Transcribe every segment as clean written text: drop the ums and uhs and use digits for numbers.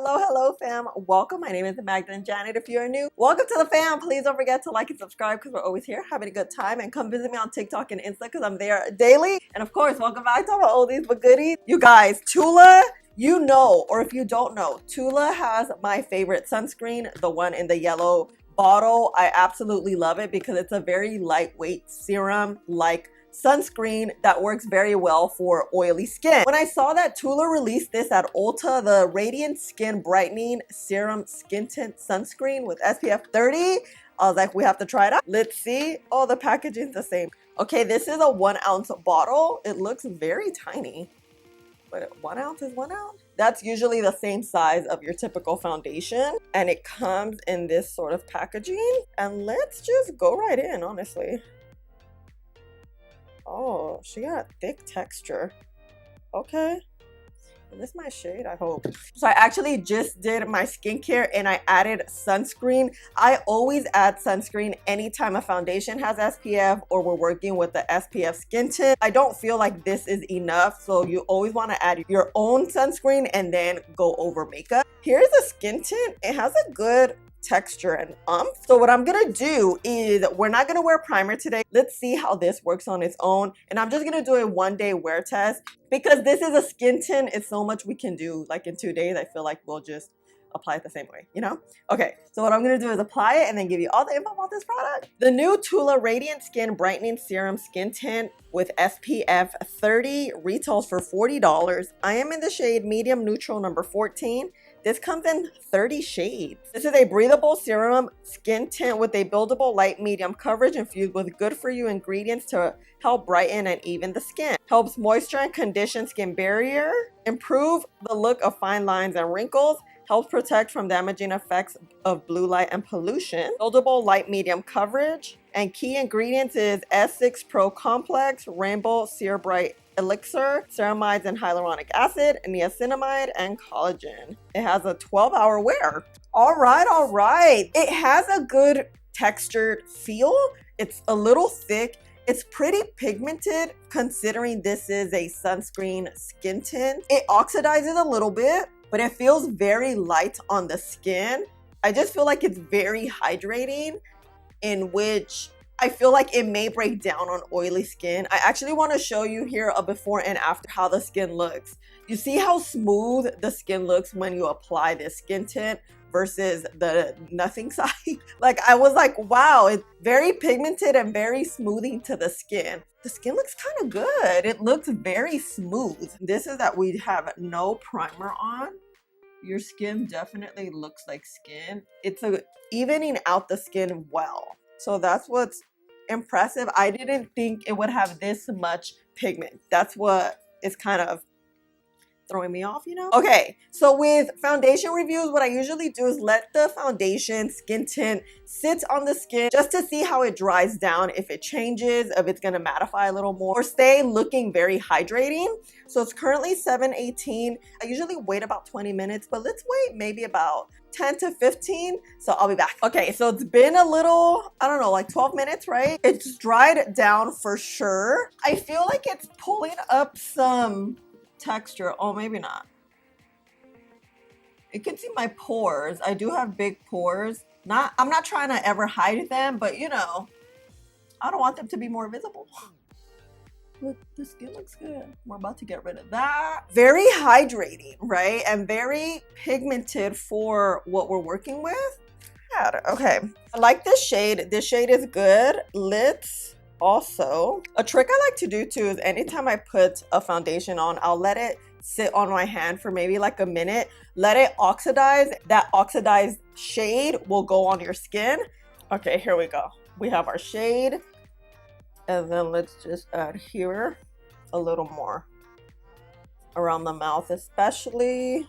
Hello fam, welcome. My name is MagdalineJanet. If you're new, welcome to the fam. Please don't forget to like and subscribe because we're always here having a good time, and come visit me on TikTok and Insta because I'm there daily. And of course, welcome back to my oldies but goodies. You guys, Tula, you know, or if you don't know, Tula has my favorite sunscreen, the one in the yellow bottle. I absolutely love it because it's a very lightweight serum like sunscreen that works very well for oily skin. When I saw that Tula released this at Ulta, the Radiant Skin Brightening Serum Skin Tint Sunscreen with SPF 30, I was like, we have to try it out. Let's see. Oh, the packaging's the same. Okay, this is a 1 ounce bottle. It looks very tiny, but 1 ounce is 1 ounce. That's usually the same size of your typical foundation, and it comes in this sort of packaging. And let's just go right in, honestly. Oh, she got a thick texture. Okay. Is this my shade? I hope. So I actually just did my skincare and I added sunscreen. I always add sunscreen anytime a foundation has SPF or we're working with the SPF skin tint. I don't feel like this is enough, so you always want to add your own sunscreen and then go over makeup. Here's a skin tint. It has a good texture and so what I'm gonna do is, we're not gonna wear primer today. Let's see how this works on its own, and I'm just gonna do a 1-day wear test because this is a skin tint. It's so much we can do. Like in 2 days, I feel like we'll just apply it the same way, you know? Okay, so what I'm gonna do is apply it and then give you all the info about this product. The new Tula Radiant Skin Brightening Serum Skin Tint with SPF 30 retails for $40. I am in the shade medium neutral number 14. This comes in 30 shades. This is a breathable serum skin tint with a buildable light medium coverage infused with good for you ingredients to help brighten and even the skin. Helps moisture and condition skin barrier, improve the look of fine lines and wrinkles, helps protect from damaging effects of blue light and pollution. Buildable light medium coverage, and key ingredients is S6 Pro Complex, Rainbow Sear Bright Elixir, ceramides and hyaluronic acid, niacinamide, and collagen. It has a 12-hour wear. All right. It has a good textured feel. It's a little thick. It's pretty pigmented considering this is a sunscreen skin tint. It oxidizes a little bit, but it feels very light on the skin. I just feel like it's very hydrating, in which I feel like it may break down on oily skin. I actually want to show you here a before and after how the skin looks. You see how smooth the skin looks when you apply this skin tint versus the nothing side? Like, I was like, wow, it's very pigmented and very smoothing to the skin. The skin looks kind of good. It looks very smooth. This is that we have no primer on. Your skin definitely looks like skin. It's evening out the skin well. So that's what's impressive. I didn't think it would have this much pigment. That's what is kind of throwing me off, you know? Okay, so with foundation reviews, what I usually do is let the foundation skin tint sit on the skin just to see how it dries down, if it changes, if it's gonna mattify a little more, or stay looking very hydrating. So it's currently 7:18. I usually wait about 20 minutes, but let's wait maybe about 10 to 15, so I'll be back. Okay, so it's been a little, I don't know, like 12 minutes, right? It's dried down for sure. I feel like it's pulling up some texture. Oh, maybe not. You can see my pores. I do have big pores. I'm not trying to ever hide them, but you know, I don't want them to be more visible. Look, the skin looks good. We're about to get rid of that. Very hydrating, right? And very pigmented for what we're working with. Okay, I like this shade. This shade is good. Let's also, a trick I like to do too is anytime I put a foundation on, I'll let it sit on my hand for maybe like a minute. Let it oxidize. That oxidized shade will go on your skin. Okay, here we go. We have our shade. And then let's just add here a little more around the mouth, especially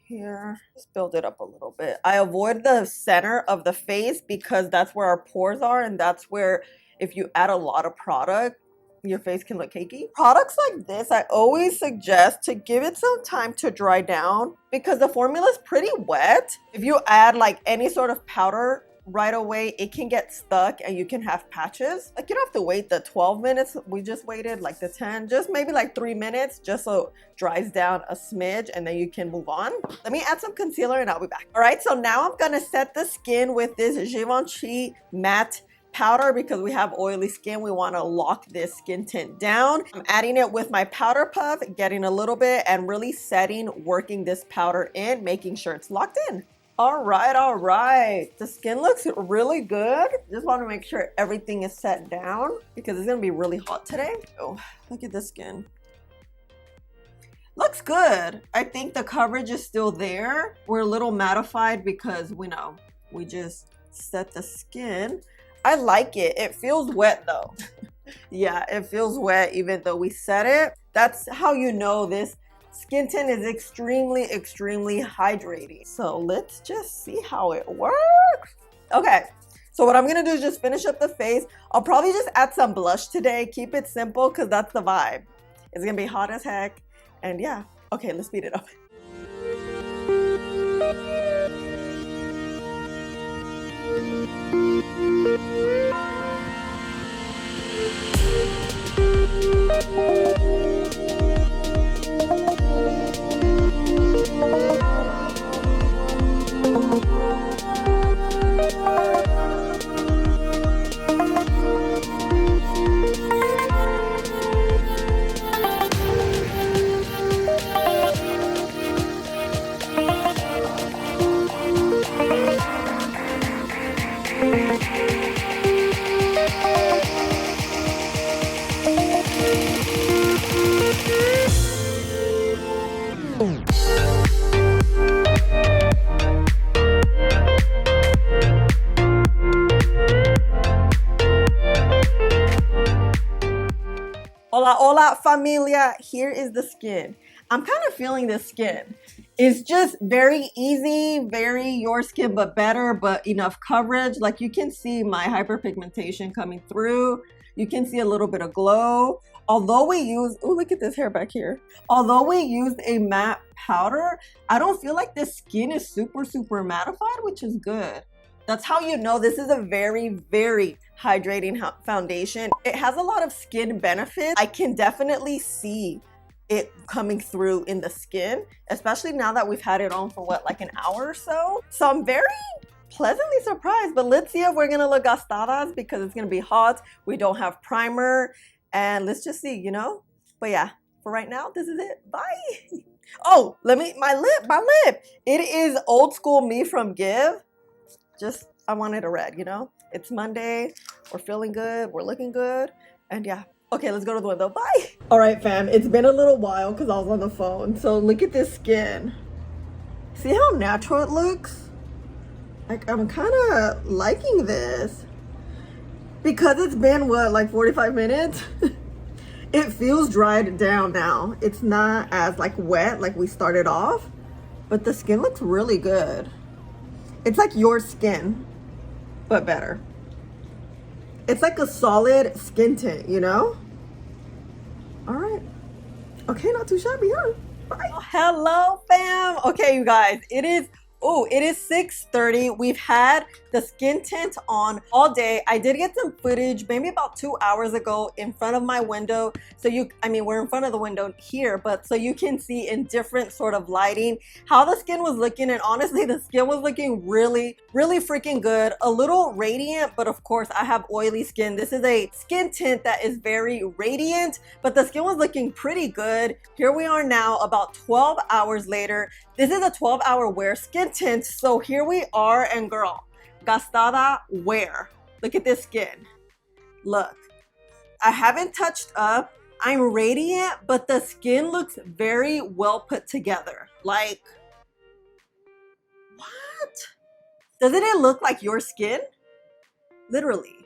here. Let's build it up a little bit. I avoid the center of the face because that's where our pores are, and that's where if you add a lot of product, your face can look cakey. Products like this, I always suggest to give it some time to dry down because the formula is pretty wet. If you add like any sort of powder right away, it can get stuck and you can have patches. Like you don't have to wait the 12 minutes. We just waited like the 10, just maybe like 3 minutes, just so it dries down a smidge and then you can move on. Let me add some concealer and I'll be back. All right, so now I'm gonna set the skin with this Givenchy matte powder because we have oily skin. We want to lock this skin tint down. I'm adding it with my powder puff, getting a little bit and really setting, working this powder in, making sure it's locked in. All right. The skin looks really good. Just want to make sure everything is set down because it's gonna be really hot today. Oh, look at this skin. Looks good. I think the coverage is still there. We're a little mattified because we just set the skin. I like it. It feels wet though. Yeah, it feels wet even though we set it. That's how you know this skin tint is extremely hydrating. So let's just see how it works. Okay, so what I'm gonna do is just finish up the face. I'll probably just add some blush today. Keep it simple because that's the vibe. It's gonna be hot as heck. And yeah, okay, let's speed it up. Hola familia, here is the skin. I'm kind of feeling this skin. It's just very easy, very your skin but better, but enough coverage. Like you can see my hyperpigmentation coming through. You can see a little bit of glow. Although we use, oh, look at this hair back here. Although we used a matte powder, I don't feel like the skin is super mattified, which is good. That's how you know this is a very hydrating foundation. It has a lot of skin benefits. I can definitely see it coming through in the skin, especially now that we've had it on for what, like an hour or so. So I'm very pleasantly surprised, but let's see if we're gonna look gastadas because it's gonna be hot. We don't have primer and let's just see, But yeah, for right now, this is it. Bye. Oh, my lip. It is old school me from Give. Just, I wanted a red, It's Monday, we're feeling good, we're looking good, and yeah. Okay, let's go to the window, bye! All right, fam, it's been a little while because I was on the phone, so look at this skin. See how natural it looks? Like, I'm kind of liking this. Because it's been, what, like 45 minutes? It feels dried down now. It's not as, like, wet like we started off, but the skin looks really good. It's like your skin, but better. It's like a solid skin tint, All right. Okay, not too shabby, huh? Bye. Oh, hello, fam. Okay, you guys, it is 6:30. We've had the skin tint on all day. I did get some footage maybe about 2 hours ago in front of my window. So we're in front of the window here, but so you can see in different sort of lighting how the skin was looking. And honestly, the skin was looking really freaking good. A little radiant, but of course I have oily skin. This is a skin tint that is very radiant, but the skin was looking pretty good. Here we are now about 12 hours later. This is a 12-hour wear skin tint. So here we are, and girl, gastada wear. Look at this skin. Look, I haven't touched up. I'm radiant, but the skin looks very well put together. Like, what? Doesn't it look like your skin? Literally.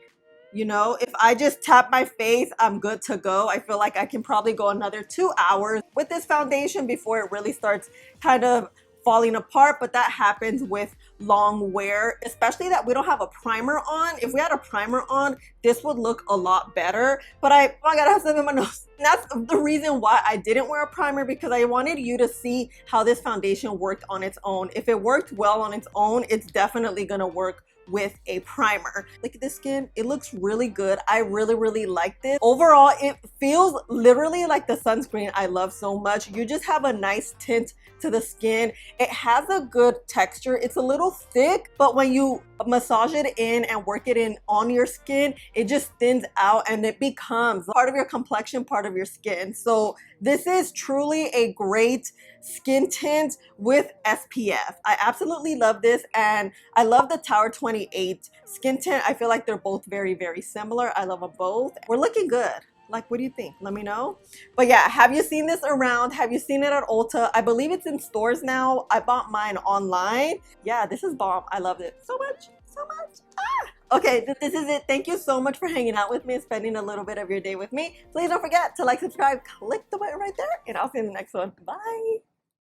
If I just tap my face, I'm good to go. I feel like I can probably go another 2 hours with this foundation before it really starts kind of falling apart, but that happens with long wear, especially that we don't have a primer on. If we had a primer on, this would look a lot better, but I gotta have something in my nose. And that's the reason why I didn't wear a primer, because I wanted you to see how this foundation worked on its own. If it worked well on its own, it's definitely gonna work with a primer. Look at this skin. It looks really good. I really like this. Overall, it feels literally like the sunscreen I love so much. You just have a nice tint to the skin. It has a good texture. It's a little thick, but when you massage it in and work it in on your skin, it just thins out and it becomes part of your complexion, part of your skin. So this is truly a great skin tint with SPF. I absolutely love this, and I love the Tower 28 skin tint. I feel like they're both very similar. I love them both. We're looking good. Like, what do you think? Let me know. But yeah, have you seen this around? Have you seen it at Ulta? I believe it's in stores now. I bought mine online. Yeah, this is bomb. I love it so much. Okay, this is it. Thank you so much for hanging out with me and spending a little bit of your day with me. Please don't forget to like, subscribe, click the button right there, and I'll see you in the next one. Bye.